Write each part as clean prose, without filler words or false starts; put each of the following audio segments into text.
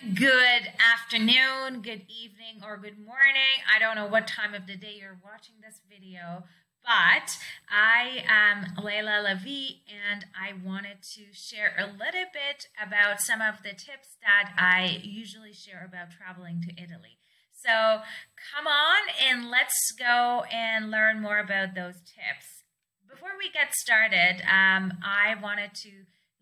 good afternoon, good evening, or good morning. I don't know what time of the day you're watching this video, but I am Leila Levy, and I wanted to share a little bit about some of the tips that I usually share about traveling to Italy. So come on and let's go and learn more about those tips. Before we get started, I wanted to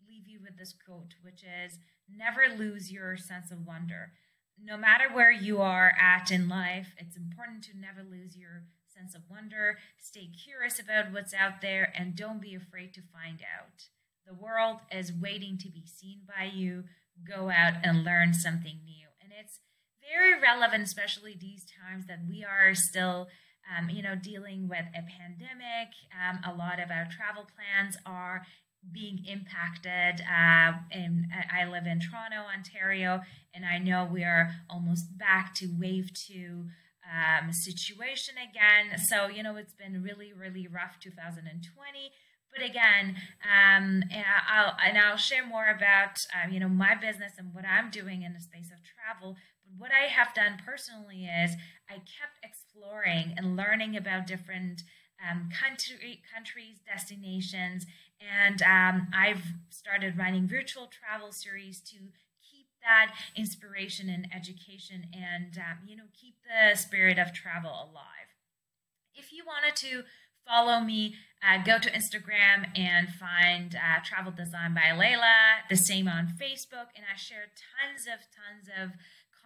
leave you with this quote, which is, never lose your sense of wonder. No matter where you are at in life, it's important to never lose your sense of wonder. Stay curious about what's out there and don't be afraid to find out. The world is waiting to be seen by you. Go out and learn something new. And it's very relevant, especially these times that we are still dealing with a pandemic. A lot of our travel plans are being impacted. I live in Toronto, Ontario, and I know we are almost back to wave 2 situation again. So, it's been really, really rough 2020. But again, I'll share more about, my business and what I'm doing in the space of travel. But what I have done personally is I kept exploring and learning about different countries, destinations, and I've started running virtual travel series to keep that inspiration and education and, keep the spirit of travel alive. If you wanted to follow me, go to Instagram and find Travel Design by Leila, the same on Facebook, and I share tons of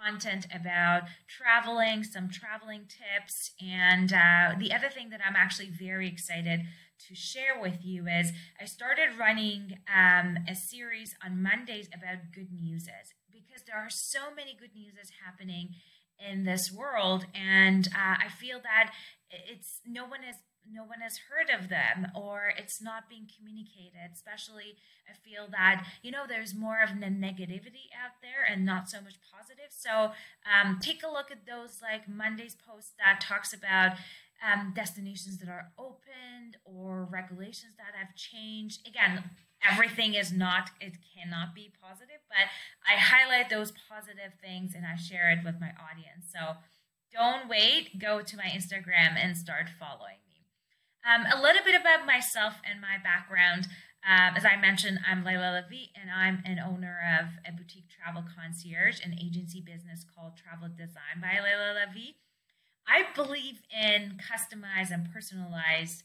content about traveling, some traveling tips, and the other thing that I'm actually very excited to share with you is I started running a series on Mondays about good newses, because there are so many good newses happening in this world, and I feel that no one has heard of them, or it's not being communicated. Especially, I feel that, there's more of the negativity out there and not so much positive. So take a look at those like Monday's post that talks about destinations that are opened or regulations that have changed. Again, everything it cannot be positive, but I highlight those positive things and I share it with my audience. So don't wait, go to my Instagram and start following me. A little bit about myself and my background. As I mentioned, I'm Leila Levy, and I'm an owner of a boutique travel concierge, an agency business called Travel Design by Leila Levy. I believe in customized and personalized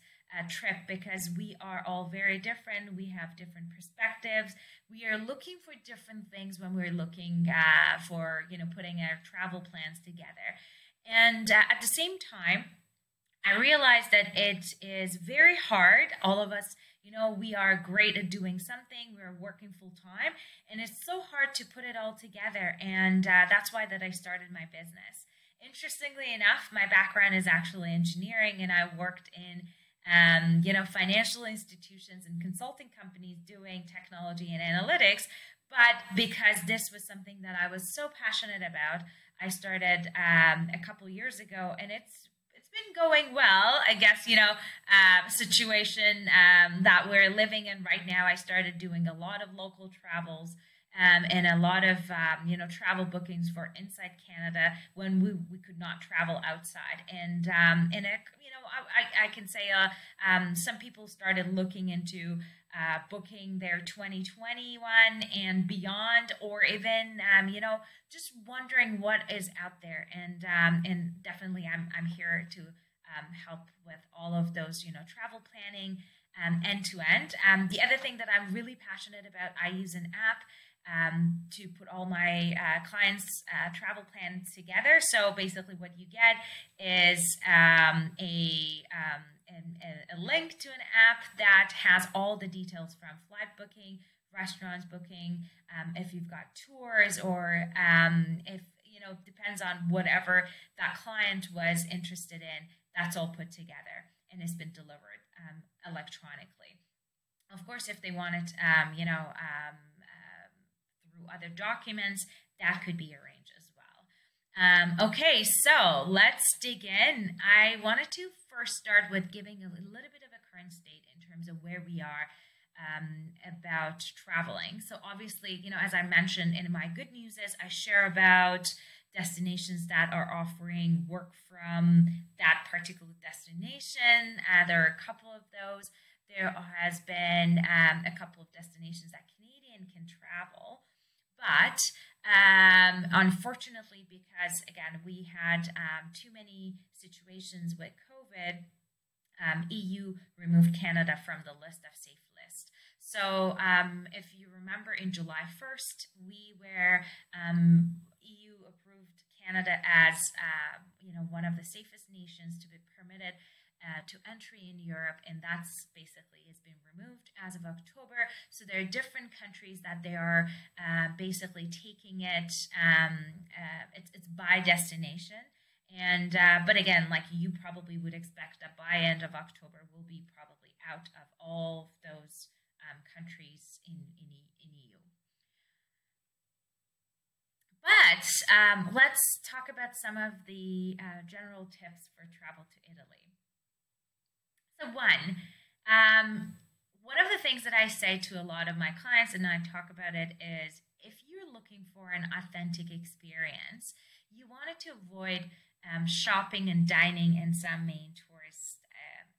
trip because we are all very different. We have different perspectives. We are looking for different things when we're looking for, putting our travel plans together. And at the same time, I realized that it is very hard. All of us, we are great at doing something. We're working full time, and it's so hard to put it all together. And that's why that I started my business. Interestingly enough, my background is actually engineering, and I worked in, financial institutions and consulting companies doing technology and analytics. But because this was something that I was so passionate about, I started a couple years ago, and it's been going well. I guess, situation that we're living in right now. I started doing a lot of local travels and a lot of, travel bookings for inside Canada when we could not travel outside. And I can say some people started looking into booking their 2021 and beyond, or even, just wondering what is out there. And definitely I'm here to help with all of those, travel planning end to end. The other thing that I'm really passionate about, I use an app to put all my clients' travel plans together. So basically what you get is a link to an app that has all the details from flight booking, restaurants booking, if you've got tours, or if, depends on whatever that client was interested in, that's all put together and has been delivered electronically. Of course, if they want it, through other documents, that could be arranged as well. Okay, so let's dig in. I wanted to first start with giving a little bit of a current state in terms of where we are about traveling. So obviously, as I mentioned in my good news is I share about destinations that are offering work from that particular destination. There are a couple of those. There has been a couple of destinations that Canadian can travel. But unfortunately, because again, we had too many situations with COVID, EU removed Canada from the list of safe list. So if you remember, in July 1st, we were EU approved Canada as one of the safest nations to be permitted to entry in Europe, and that's basically has been removed as of October. So there are different countries that they are basically taking it. It's by destination. And but again, like you probably would expect that by end of October, we'll be probably out of all of those countries in EU. But let's talk about some of the general tips for travel to Italy. So one of the things that I say to a lot of my clients, and I talk about it, is if you're looking for an authentic experience, you wanted to avoid shopping and dining in some main tourist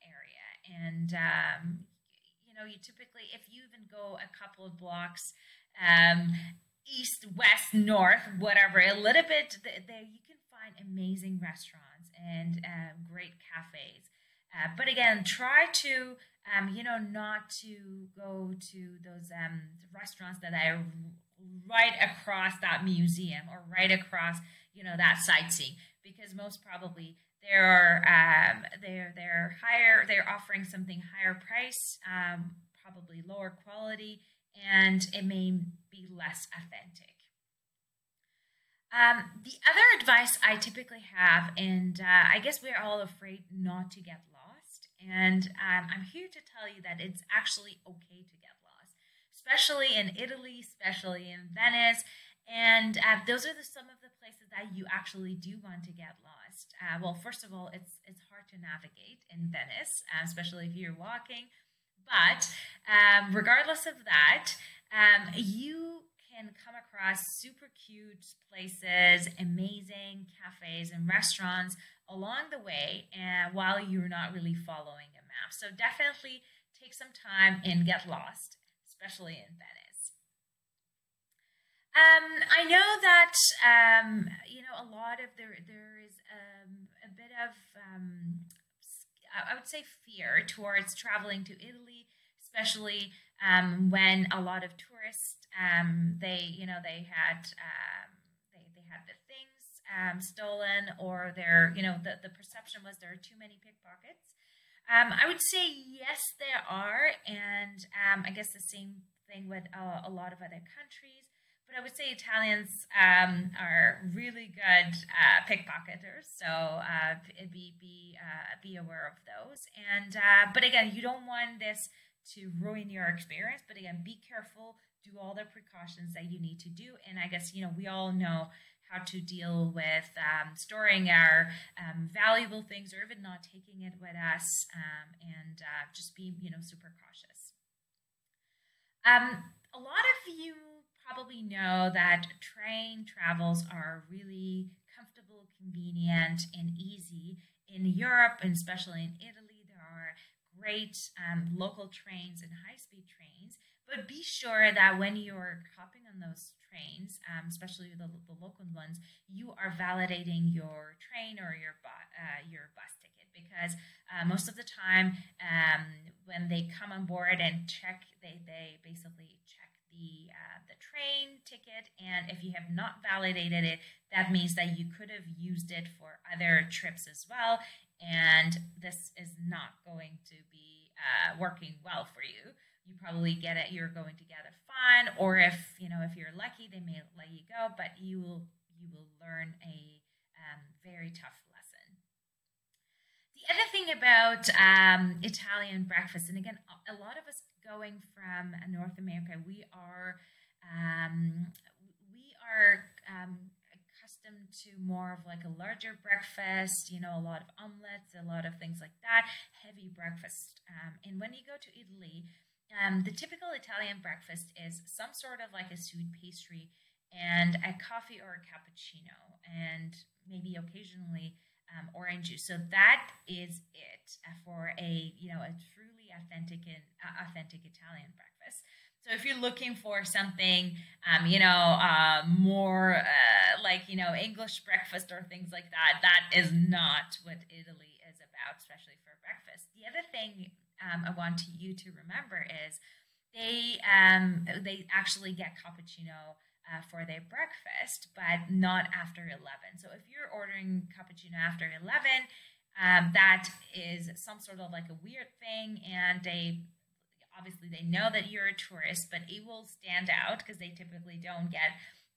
area. And, you typically, if you even go a couple of blocks east, west, north, whatever, a little bit, there you can find amazing restaurants and great cafes. But again, try to, not to go to those restaurants that are right across that museum or right across, that sightseeing, because most probably they're higher, they're offering something higher price, probably lower quality, and it may be less authentic. The other advice I typically have, and I guess we're all afraid not to get lost, and I'm here to tell you that it's actually okay to get lost, especially in Italy, especially in Venice, and those are some of the places that you actually do want to get lost. Well, first of all, it's hard to navigate in Venice, especially if you're walking, but regardless of that, you can come across super cute places, amazing cafes and restaurants along the way while you're not really following a map. So definitely take some time and get lost, especially in Venice. I know that a lot of there is a bit of I would say fear towards traveling to Italy, especially when a lot of tourists they had the things stolen, or the perception was there are too many pickpockets. I would say yes, there are, and I guess the same thing with a lot of other countries. But I would say Italians are really good pickpocketers, so be aware of those. And but again, you don't want this to ruin your experience. But again, be careful. Do all the precautions that you need to do. And I guess we all know how to deal with storing our valuable things, or even not taking it with us, and just be super cautious. A lot of you probably know that train travels are really comfortable, convenient, and easy in Europe, and especially in Italy. There are great local trains and high-speed trains, but be sure that when you're hopping on those trains, especially the local ones, you are validating your train or your bus ticket, because most of the time when they come on board and check, they basically check the train ticket, and if you have not validated it, that means that you could have used it for other trips as well, and this is not going to be working well for you. You probably you're going to get a fine, or if you're lucky, they may let you go, but you will learn a very tough lesson. The other thing about Italian breakfast, and again, a lot of us going from North America, we are accustomed to more of like a larger breakfast, a lot of omelets, a lot of things like that, heavy breakfast. And when you go to Italy, The typical Italian breakfast is some sort of like a sweet pastry and a coffee or a cappuccino, and maybe occasionally orange juice. So that is it for a a truly authentic Italian breakfast. So if you're looking for something, more like English breakfast or things like that, that is not what Italy is about, especially for breakfast. The other thing I want you to remember is they actually get cappuccino for their breakfast, but not after 11. So if you're ordering cappuccino after 11, that is some sort of like a weird thing, and they know that you're a tourist, but it will stand out because they typically don't get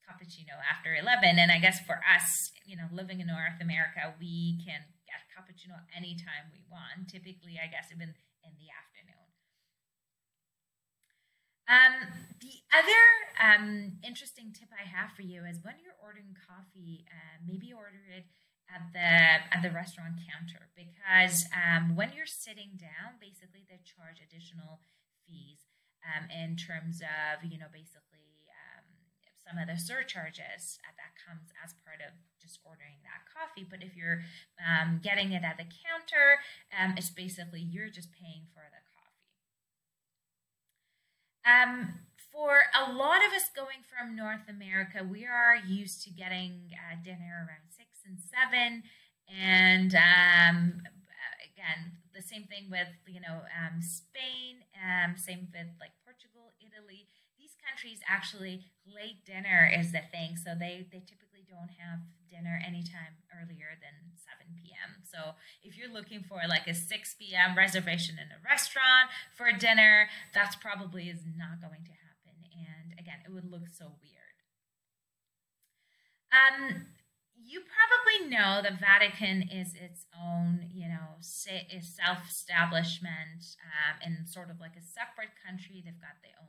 cappuccino after 11. And I guess for us, living in North America, we can get cappuccino anytime we want, typically, I guess, even in the afternoon. The other interesting tip I have for you is when you're ordering coffee, maybe order it at the restaurant counter, because when you're sitting down, basically they charge additional fees in terms of basically some of the surcharges that comes as part of just ordering that coffee. But if you're getting it at the counter, it's basically you're just paying for the coffee. For a lot of us going from North America, we are used to getting dinner around 6 and 7, and again, the same thing with Spain, same with like Portugal, Italy. These countries actually late dinner is the thing, so they typically don't have dinner anytime earlier than 7 p.m. So if you're looking for like a 6 p.m. reservation in a restaurant for dinner, that's probably is not going to happen. And again, it would look so weird. You probably know the Vatican is its own, self-establishment and sort of like a separate country. They've got their own,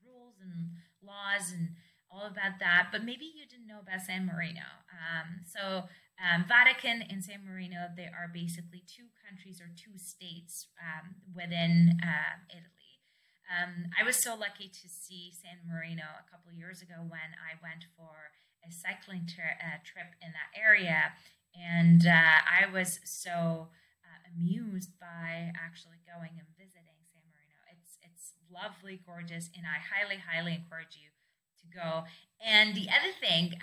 rules and laws and all about that. But maybe you didn't know about San Marino. Vatican and San Marino, they are basically two countries or two states within Italy. I was so lucky to see San Marino a couple of years ago when I went for a cycling trip in that area, and I was so amused by actually going and visiting San Marino. It's lovely, gorgeous, and I highly encourage you to go. And the other thing,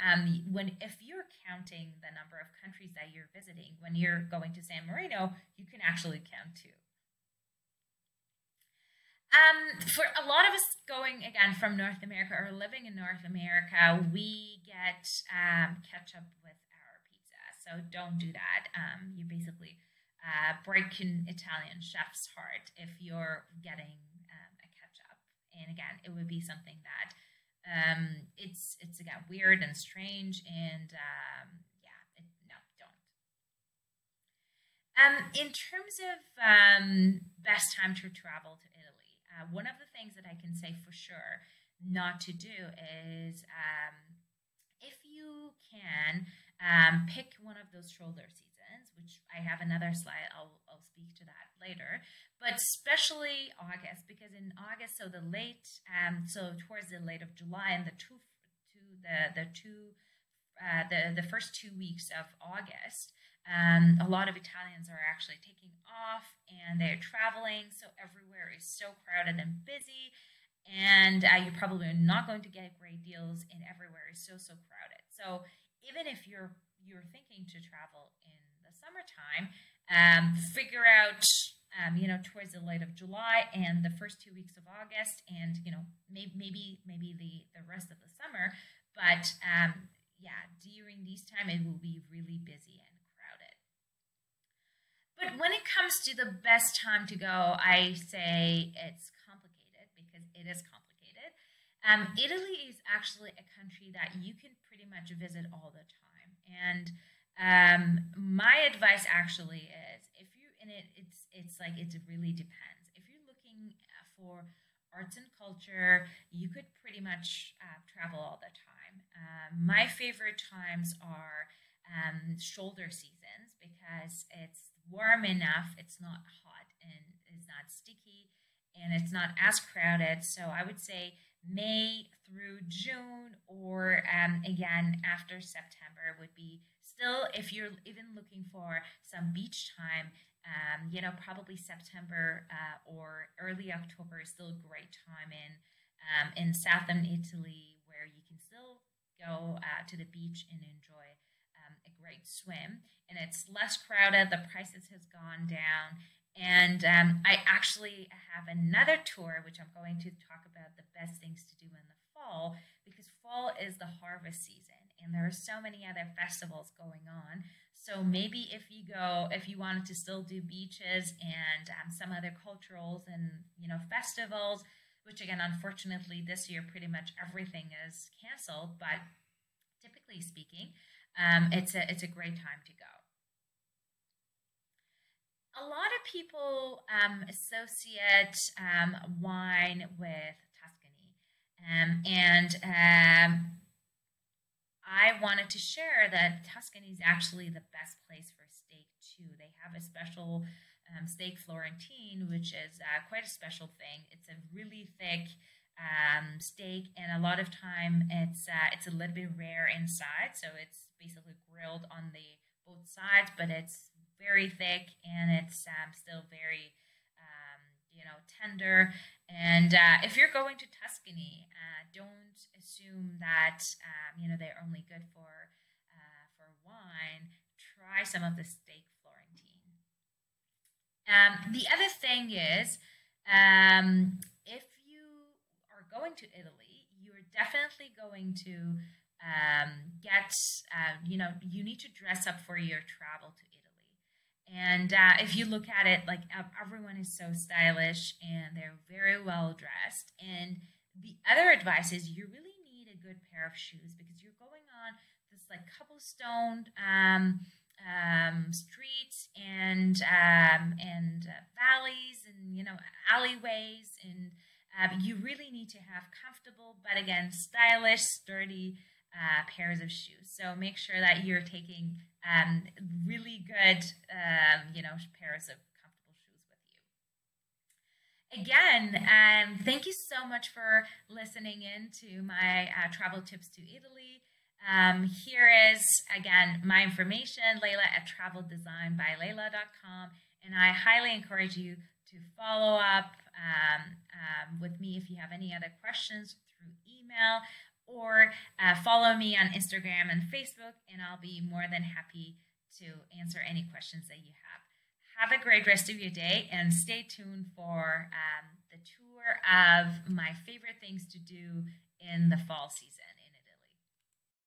if you're counting the number of countries that you're visiting when you're going to San Marino, you can actually count two. For a lot of us going again from North America or living in North America, we get ketchup with our pizza. So don't do that. You basically break an Italian chef's heart if you're getting a ketchup. And again, it would be something that it's again weird and strange, and no, don't. In terms of best time to travel to Italy. One of the things that I can say for sure not to do is if you can pick one of those shoulder seasons, which I have another slide, I'll speak to that later, but especially August, because in August, so towards the late of July and the first 2 weeks of August, a lot of Italians are actually taking off and they're traveling, so everywhere is so crowded and busy, and you probably are not going to get great deals, and everywhere is so crowded. So even if you're thinking to travel in the summertime, figure out towards the late of July and the first 2 weeks of August, and maybe the rest of the summer, but during these time it will be really busy and crowded. But when it comes to the best time to go, I say it's complicated, because it is complicated. Italy is actually a country that you can pretty much visit all the time, and my advice actually is, if you in it, it really depends. If you're looking for arts and culture, you could pretty much travel all the time. My favorite times are shoulder seasons, because it's warm enough, it's not hot, and it's not sticky, and it's not as crowded. So I would say May through June, or again after September would be still, if you're even looking for some beach time, probably September or early October is still a great time in southern Italy, where you can still go to the beach and enjoy a great swim. And it's less crowded. The prices has gone down. And I actually have another tour, which I'm going to talk about the best things to do in the fall, because fall is the harvest season and there are so many other festivals going on. So maybe if you wanted to still do beaches and some other culturals and festivals, which again, unfortunately, this year pretty much everything is canceled. But typically speaking, it's a great time to go. A lot of people associate wine with Tuscany, and I wanted to share that Tuscany is actually the best place for steak too. They have a special steak Florentine, which is quite a special thing. It's a really thick steak, and a lot of time it's a little bit rare inside. So it's basically grilled on the both sides, but it's very thick and it's still very tender. And if you're going to Tuscany, don't assume that they're only good for wine. Try some of the steak Florentine. The other thing is, if you are going to Italy, you're definitely going to you need to dress up for your travel to Italy. And if you look at it, like everyone is so stylish and they're very well dressed. And the other advice is you really need a good pair of shoes, because you're going on this like cobblestone streets and valleys and alleyways, and you really need to have comfortable but again stylish, sturdy pairs of shoes. So make sure that you're taking really good pairs of comfortable shoes with you. Again, thank you so much for listening in to my travel tips to Italy. Here is, again, my information, Leila at traveldesignbyleila.com. And I highly encourage you to follow up with me if you have any other questions through email, or follow me on Instagram and Facebook, and I'll be more than happy to answer any questions that you have. Have a great rest of your day, and stay tuned for the tour of my favorite things to do in the fall season.